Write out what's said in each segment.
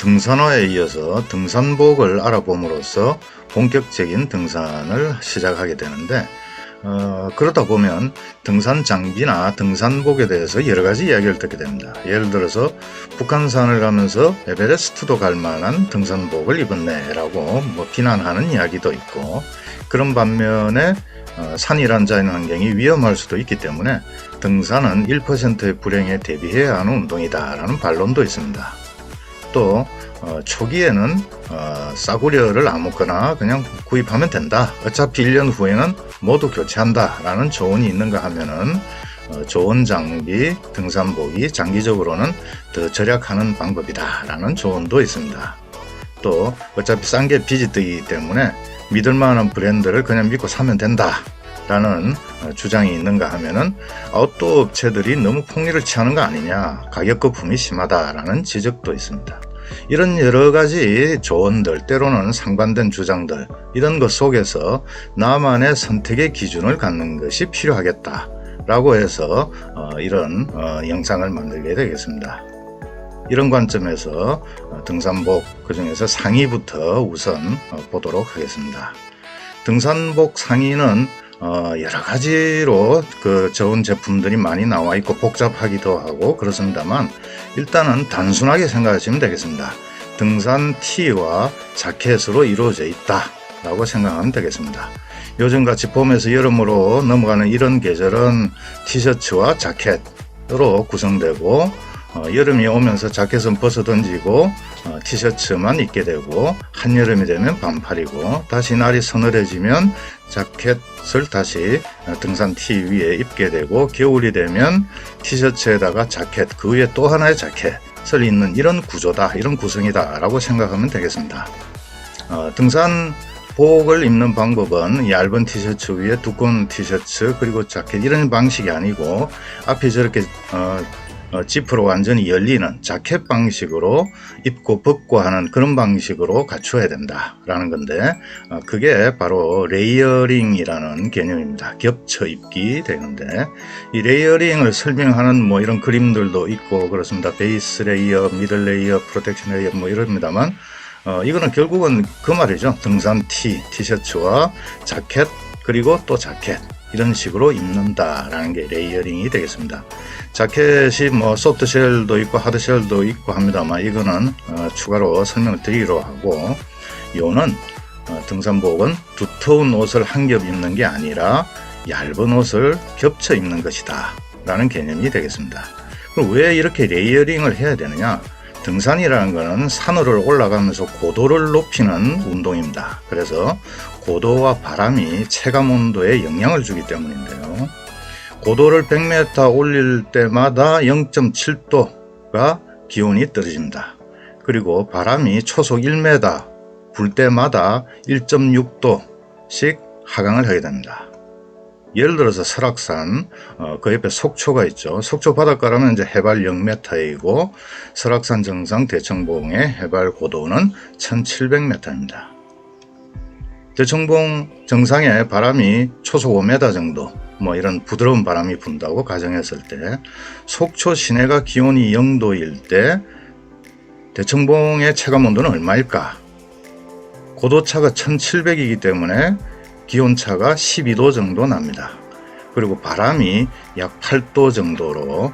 등산화에 이어서 등산복을 알아봄으로써 본격적인 등산을 시작하게 되는데 그러다 보면 등산 장비나 등산복에 대해서 여러 가지 이야기를 듣게 됩니다. 예를 들어서 북한산을 가면서 에베레스트도 갈 만한 등산복을 입었네 라고 비난하는 이야기도 있고, 그런 반면에 산이란 자연환경이 위험할 수도 있기 때문에 등산은 1%의 불행에 대비해야 하는 운동이다 라는 반론도 있습니다. 또 초기에는 싸구려를 아무거나 그냥 구입하면 된다, 어차피 1년 후에는 모두 교체한다 라는 조언이 있는가 하면은 좋은 장비, 등산복이 장기적으로는 더 절약하는 방법이다 라는 조언도 있습니다. 또 어차피 싼 게 빚이 뜨기 때문에 믿을만한 브랜드를 그냥 믿고 사면 된다 라는 주장이 있는가 하면은 아웃도어 업체들이 너무 폭리를 취하는 거 아니냐, 가격 거품이 심하다 라는 지적도 있습니다. 이런 여러가지 조언들, 때로는 상반된 주장들, 이런 것 속에서 나만의 선택의 기준을 갖는 것이 필요하겠다 라고 해서 이런 영상을 만들게 되겠습니다. 이런 관점에서 등산복, 그 중에서 상의부터 우선 보도록 하겠습니다. 등산복 상의는 여러 가지로 좋은 제품들이 많이 나와 있고 복잡하기도 하고 그렇습니다만, 일단은 단순하게 생각하시면 되겠습니다. 등산 티와 자켓으로 이루어져 있다 라고 생각하면 되겠습니다. 요즘같이 봄에서 여름으로 넘어가는 이런 계절은 티셔츠와 자켓으로 구성되고, 여름이 오면서 자켓은 벗어던지고 티셔츠만 입게 되고, 한여름이 되면 반팔이고, 다시 날이 서늘해지면 자켓을 다시 등산 티 위에 입게 되고, 겨울이 되면 티셔츠에다가 자켓, 그 위에 또 하나의 자켓을 입는 이런 구조다, 이런 구성이다 라고 생각하면 되겠습니다. 등산복을 입는 방법은 얇은 티셔츠 위에 두꺼운 티셔츠 그리고 자켓, 이런 방식이 아니고 앞이 저렇게 지프로 완전히 열리는 자켓 방식으로 입고 벗고 하는 그런 방식으로 갖추어야 된다 라는 건데, 그게 바로 레이어링이라는 개념입니다. 겹쳐 입기 되는데, 이 레이어링을 설명하는 이런 그림들도 있고 그렇습니다. 베이스 레이어, 미들 레이어, 프로텍션 레이어 이럽니다만, 이거는 결국은 그 말이죠. 등산 티셔츠와 자켓 그리고 또 자켓, 이런 식으로 입는다라는 게 레이어링이 되겠습니다. 자켓이 소프트쉘도 있고 하드쉘도 있고 합니다만, 이거는 추가로 설명을 드리기로 하고, 요는 등산복은 두터운 옷을 한 겹 입는 게 아니라 얇은 옷을 겹쳐 입는 것이다 라는 개념이 되겠습니다. 그럼 왜 이렇게 레이어링을 해야 되느냐? 등산이라는 것은 산으로 올라가면서 고도를 높이는 운동입니다. 그래서 고도와 바람이 체감 온도에 영향을 주기 때문인데요. 고도를 100m 올릴 때마다 0.7도가 기온이 떨어집니다. 그리고 바람이 초속 1m 불 때마다 1.6도씩 하강을 하게 됩니다. 예를 들어서 설악산, 그 옆에 속초가 있죠. 속초 바닷가라면 이제 해발 0m이고, 설악산 정상 대청봉의 해발 고도는 1700m입니다. 대청봉 정상에 바람이 초속 5m 정도, 이런 부드러운 바람이 분다고 가정했을 때, 속초 시내가 기온이 0도일 때 대청봉의 체감 온도는 얼마일까? 고도차가 1700이기 때문에 기온차가 12도 정도 납니다. 그리고 바람이 약 8도 정도로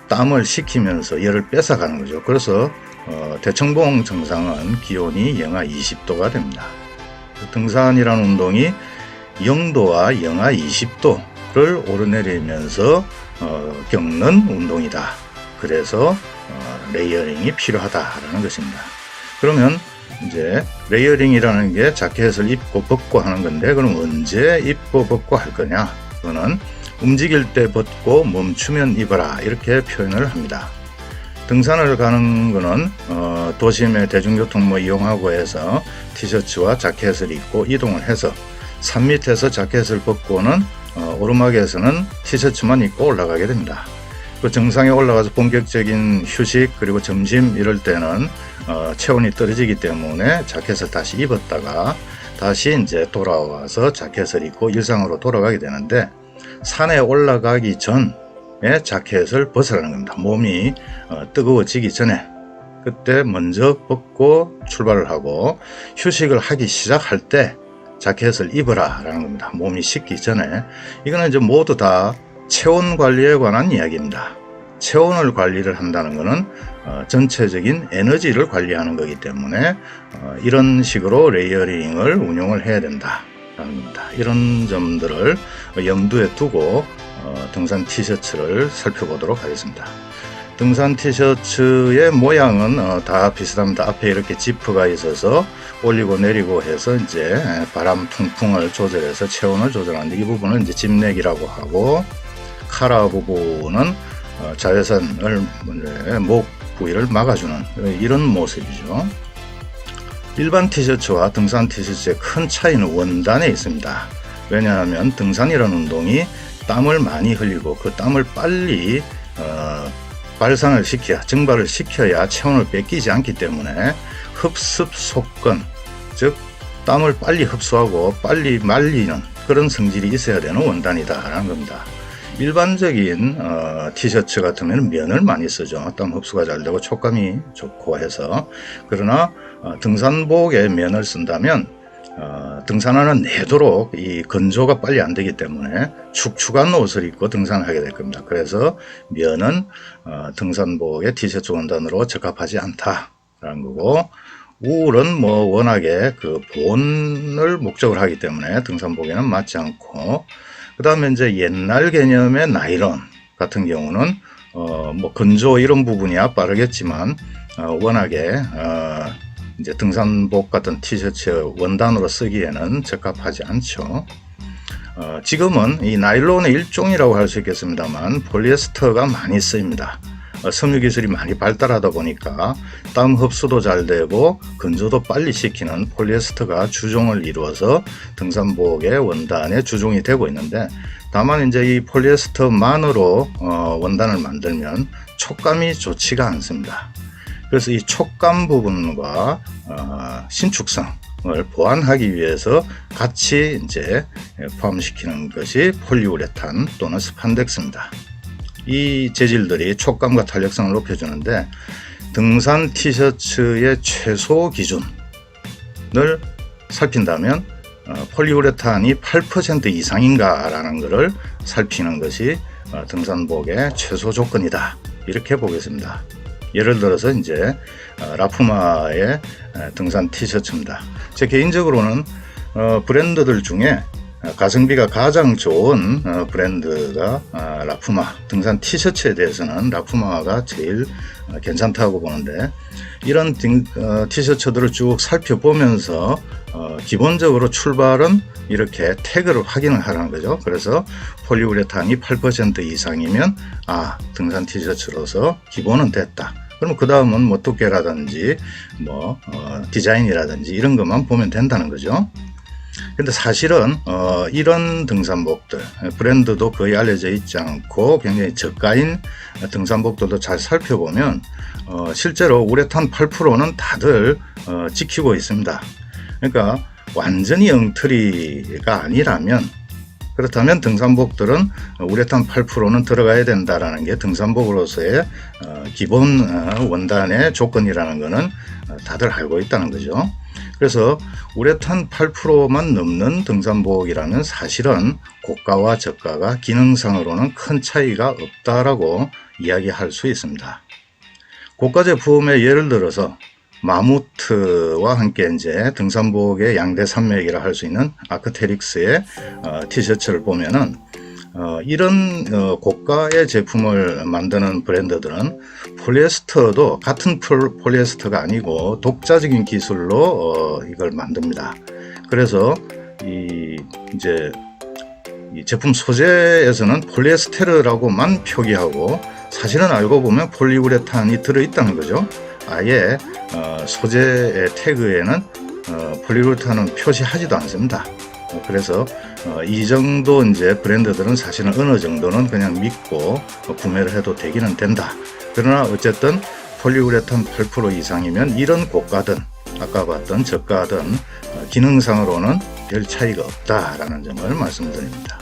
땀을 식히면서 열을 뺏어가는 거죠. 그래서 대청봉 정상은 기온이 영하 20도가 됩니다. 등산이라는 운동이 0도와 영하 20도를 오르내리면서 겪는 운동이다. 그래서 레이어링이 필요하다라는 것입니다. 그러면 이제 레이어링이라는 게 자켓을 입고 벗고 하는 건데, 그럼 언제 입고 벗고 할 거냐? 그거는 움직일 때 벗고 멈추면 입어라, 이렇게 표현을 합니다. 등산을 가는 거는 도심의 대중교통 이용하고 해서 티셔츠와 자켓을 입고 이동을 해서 산 밑에서 자켓을 벗고는 오르막에서는 티셔츠만 입고 올라가게 됩니다. 그 정상에 올라가서 본격적인 휴식 그리고 점심 이럴 때는 체온이 떨어지기 때문에 자켓을 다시 입었다가 다시 이제 돌아와서 자켓을 입고 일상으로 돌아가게 되는데, 산에 올라가기 전에 자켓을 벗으라는 겁니다. 몸이 뜨거워지기 전에 그때 먼저 벗고 출발을 하고 휴식을 하기 시작할 때 자켓을 입어라 라는 겁니다. 몸이 식기 전에. 이거는 이제 모두 다 체온 관리에 관한 이야기입니다. 체온을 관리를 한다는 것은 전체적인 에너지를 관리하는 거기 때문에 이런 식으로 레이어링을 운용을 해야 된다 라는 겁니다. 이런 점들을 염두에 두고 등산 티셔츠를 살펴보도록 하겠습니다. 등산 티셔츠의 모양은 다 비슷합니다. 앞에 이렇게 지프가 있어서 올리고 내리고 해서 이제 바람 통풍을 조절해서 체온을 조절하는데, 이 부분은 이제 집내기라고 하고, 카라 부분은 자외선을 목 부위를 막아주는 이런 모습이죠. 일반 티셔츠와 등산 티셔츠의 큰 차이는 원단에 있습니다. 왜냐하면 등산이라는 운동이 땀을 많이 흘리고 그 땀을 빨리 발산을 시켜야, 증발을 시켜야 체온을 뺏기지 않기 때문에 흡습 속건, 즉 땀을 빨리 흡수하고 빨리 말리는 그런 성질이 있어야 되는 원단이다 라는 겁니다. 일반적인 티셔츠 같은 경우는 면을 많이 쓰죠. 땀 흡수가 잘 되고 촉감이 좋고 해서. 그러나 등산복에 면을 쓴다면 등산화는 내도록 이 건조가 빨리 안 되기 때문에 축축한 옷을 입고 등산을 하게 될 겁니다. 그래서 면은 등산복의 티셔츠 원단으로 적합하지 않다라는 거고, 울은 뭐 워낙에 그 보온을 목적으로 하기 때문에 등산복에는 맞지 않고, 그 다음에 이제 옛날 개념의 나일론 같은 경우는 뭐 건조 이런 부분이야 빠르겠지만 워낙에 이제 등산복 같은 티셔츠 원단으로 쓰기에는 적합하지 않죠. 지금은 이 나일론의 일종이라고 할 수 있겠습니다만 폴리에스터가 많이 쓰입니다. 섬유 기술이 많이 발달하다 보니까 땀 흡수도 잘 되고 건조도 빨리 시키는 폴리에스터가 주종을 이루어서 등산복의 원단의 주종이 되고 있는데, 다만 이제 이 폴리에스터만으로 원단을 만들면 촉감이 좋지가 않습니다. 그래서 이 촉감 부분과 신축성을 보완하기 위해서 같이 이제 포함시키는 것이 폴리우레탄 또는 스판덱스입니다. 이 재질들이 촉감과 탄력성을 높여주는데, 등산 티셔츠의 최소 기준을 살핀다면 폴리우레탄이 8% 이상인가 라는 것을 살피는 것이 등산복의 최소 조건이다, 이렇게 보겠습니다. 예를 들어서 이제 라푸마의 등산 티셔츠입니다. 제 개인적으로는 브랜드들 중에 가성비가 가장 좋은 브랜드가 라푸마, 등산 티셔츠에 대해서는 라푸마가 제일 괜찮다고 보는데, 이런 티셔츠들을 쭉 살펴보면서 기본적으로 출발은 이렇게 태그를 확인을 하라는 거죠. 그래서 폴리우레탄이 8% 이상이면 등산 티셔츠로서 기본은 됐다. 그럼 그 다음은 뭐 두께라든지 뭐 디자인이라든지 이런 것만 보면 된다는 거죠. 근데 사실은 이런 등산복들, 브랜드도 거의 알려져 있지 않고 굉장히 저가인 등산복들도 잘 살펴보면 실제로 우레탄 8%는 다들 지키고 있습니다. 그러니까 완전히 엉터리가 아니라면, 그렇다면 등산복들은 우레탄 8%는 들어가야 된다라는 게 등산복으로서의 기본 원단의 조건이라는 것은 다들 알고 있다는 거죠. 그래서 우레탄 8%만 넘는 등산복이라면 사실은 고가와 저가가 기능상으로는 큰 차이가 없다라고 이야기할 수 있습니다. 고가 제품의 예를 들어서 마무트와 함께 이제 등산복의 양대 산맥이라 할 수 있는 아크테릭스의 티셔츠를 보면은 이런 고가의 제품을 만드는 브랜드들은 폴리에스터도 같은 폴리에스터가 아니고 독자적인 기술로 이걸 만듭니다. 그래서 이제 이 제품 소재에서는 폴리에스테르라고만 표기하고 사실은 알고 보면 폴리우레탄이 들어있다는 거죠. 아예 소재의 태그에는 폴리우레탄은 표시하지도 않습니다. 그래서 이 정도 이제 브랜드들은 사실은 어느 정도는 그냥 믿고 구매를 해도 되기는 된다. 그러나 어쨌든 폴리우레탄 8% 이상이면 이런 고가든 아까 봤던 저가든 기능상으로는 별 차이가 없다라는 점을 말씀드립니다.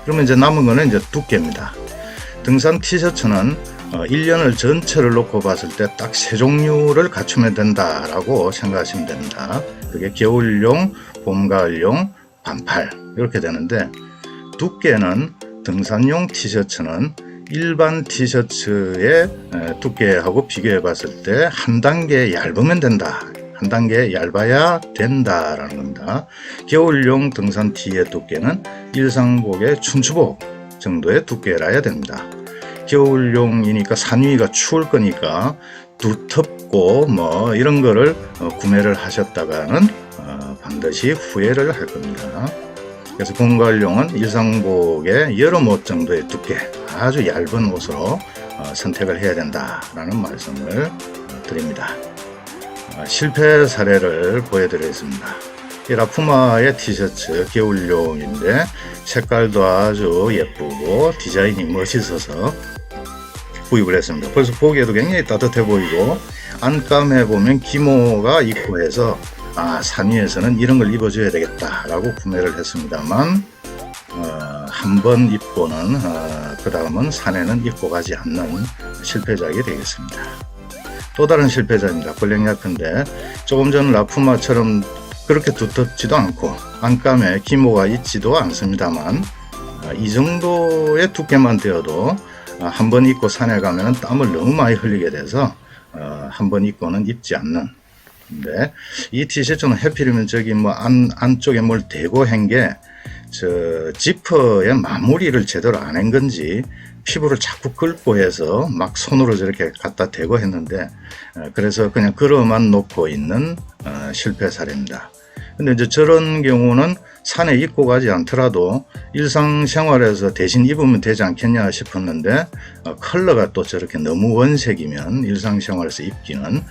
그러면 이제 남은 거는 이제 두께입니다. 등산 티셔츠는 1년을 전체를 놓고 봤을 때 딱 세 종류를 갖추면 된다라고 생각하시면 됩니다. 그게 겨울용, 봄, 가을용, 반팔 이렇게 되는데, 두께는 등산용 티셔츠는 일반 티셔츠의 두께하고 비교해 봤을 때 한 단계 얇으면 된다, 한 단계 얇아야 된다라는 겁니다. 겨울용 등산 티의 두께는 일상복의 춘추복 정도의 두께라야 됩니다. 겨울용이니까 산 위가 추울 거니까 두텁고 뭐 이런 거를 구매를 하셨다가는 반드시 후회를 할 겁니다. 그래서 봄, 가을용은 일상복의 여름 옷 정도의 두께, 아주 얇은 옷으로 선택을 해야 된다라는 말씀을 드립니다. 실패 사례를 보여드리겠습니다. 이 라푸마의 티셔츠 겨울용인데 색깔도 아주 예쁘고 디자인이 멋있어서 구입을 했습니다. 벌써 보기에도 굉장히 따뜻해 보이고, 안감해 보면 기모가 있고 해서 산 위에서는 이런 걸 입어줘야 되겠다 라고 구매를 했습니다만, 한 번 입고는 그 다음은 산에는 입고 가지 않는 실패작이 되겠습니다. 또 다른 실패작입니다. 블랙야크인데 조금 전 라푸마처럼 그렇게 두텁지도 않고 안감에 기모가 있지도 않습니다만, 이 정도의 두께만 되어도 한 번 입고 산에 가면 땀을 너무 많이 흘리게 돼서 한 번 입고는 입지 않는. 근데 이 티셔츠는 해필이면 저기 뭐 안쪽에 뭘 대고 한 게 저 지퍼의 마무리를 제대로 안 한 건지 피부를 자꾸 긁고 해서 막 손으로 저렇게 갖다 대고 했는데, 그래서 그냥 걸어만 놓고 있는 실패 사례입니다. 근데 이제 저런 경우는 산에 입고 가지 않더라도 일상생활에서 대신 입으면 되지 않겠냐 싶었는데, 컬러가 또 저렇게 너무 원색이면 일상생활에서 입기는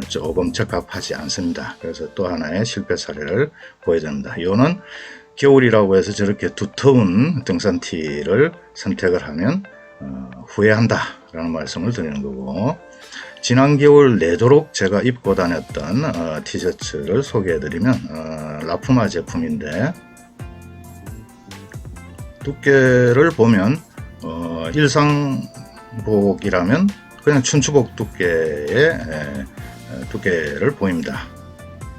조금 적합하지 않습니다. 그래서 또 하나의 실패 사례를 보여줍니다. 이거는 겨울이라고 해서 저렇게 두터운 등산티를 선택을 하면 후회한다 라는 말씀을 드리는 거고, 지난 겨울 내도록 제가 입고 다녔던 티셔츠를 소개해드리면 라푸마 제품인데, 두께를 보면 일상복이라면 그냥 춘추복 두께의 두께를 보입니다.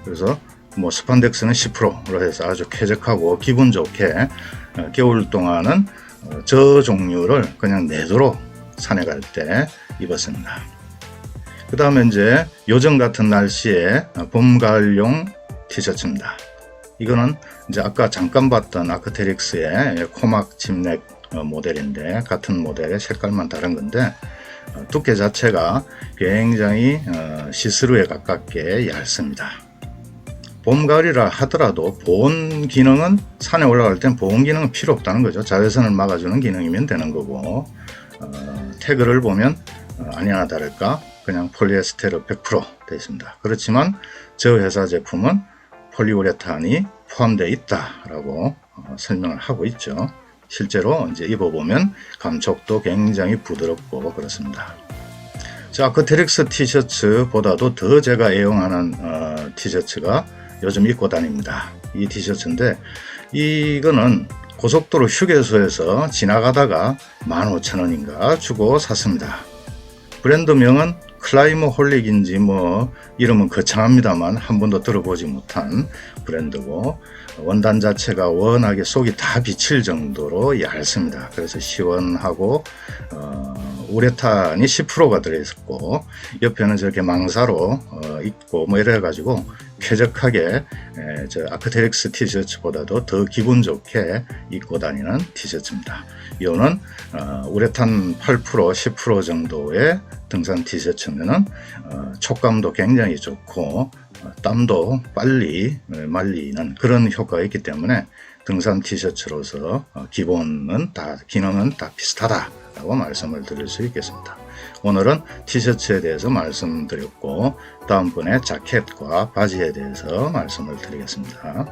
그래서 뭐 스판덱스는 10%로 해서 아주 쾌적하고 기분 좋게 겨울 동안은 저 종류를 그냥 내도록 산에 갈 때 입었습니다. 그 다음에 이제 요즘 같은 날씨에 봄, 가을용 티셔츠입니다. 이거는 이제 아까 잠깐 봤던 아크테릭스의 코막 짚넥 모델인데, 같은 모델의 색깔만 다른 건데, 두께 자체가 굉장히 시스루에 가깝게 얇습니다. 봄, 가을이라 하더라도 보온 기능은, 산에 올라갈 땐 보온 기능은 필요 없다는 거죠. 자외선을 막아주는 기능이면 되는 거고, 태그를 보면 아니나 다를까 그냥 폴리에스테르 100% 되어 있습니다. 그렇지만 저 회사 제품은 폴리우레탄이 포함되어 있다라고 설명을 하고 있죠. 실제로 이제 입어보면 감촉도 굉장히 부드럽고 그렇습니다. 자, 아크테릭스 티셔츠보다도 더 제가 애용하는 티셔츠가 요즘 입고 다닙니다. 이 티셔츠인데, 이거는 고속도로 휴게소에서 지나가다가 15,000원인가 주고 샀습니다. 브랜드명은 클라이머홀릭인지 뭐 이름은 거창합니다만 한 번도 들어보지 못한 브랜드고, 원단 자체가 워낙에 속이 다 비칠 정도로 얇습니다. 그래서 시원하고 우레탄이 10%가 들어있었고, 옆에는 저렇게 망사로 있고 뭐 이래가지고 쾌적하게 저 아크테릭스 티셔츠보다도 더 기분 좋게 입고 다니는 티셔츠입니다. 이거는 우레탄 8%, 10% 정도의 등산 티셔츠면은 촉감도 굉장히 좋고 땀도 빨리 말리는 그런 효과가 있기 때문에 등산 티셔츠로서 기본은 다, 기능은 다 비슷하다라고 말씀을 드릴 수 있겠습니다. 오늘은 티셔츠에 대해서 말씀드렸고, 다음번에 자켓과 바지에 대해서 말씀을 드리겠습니다.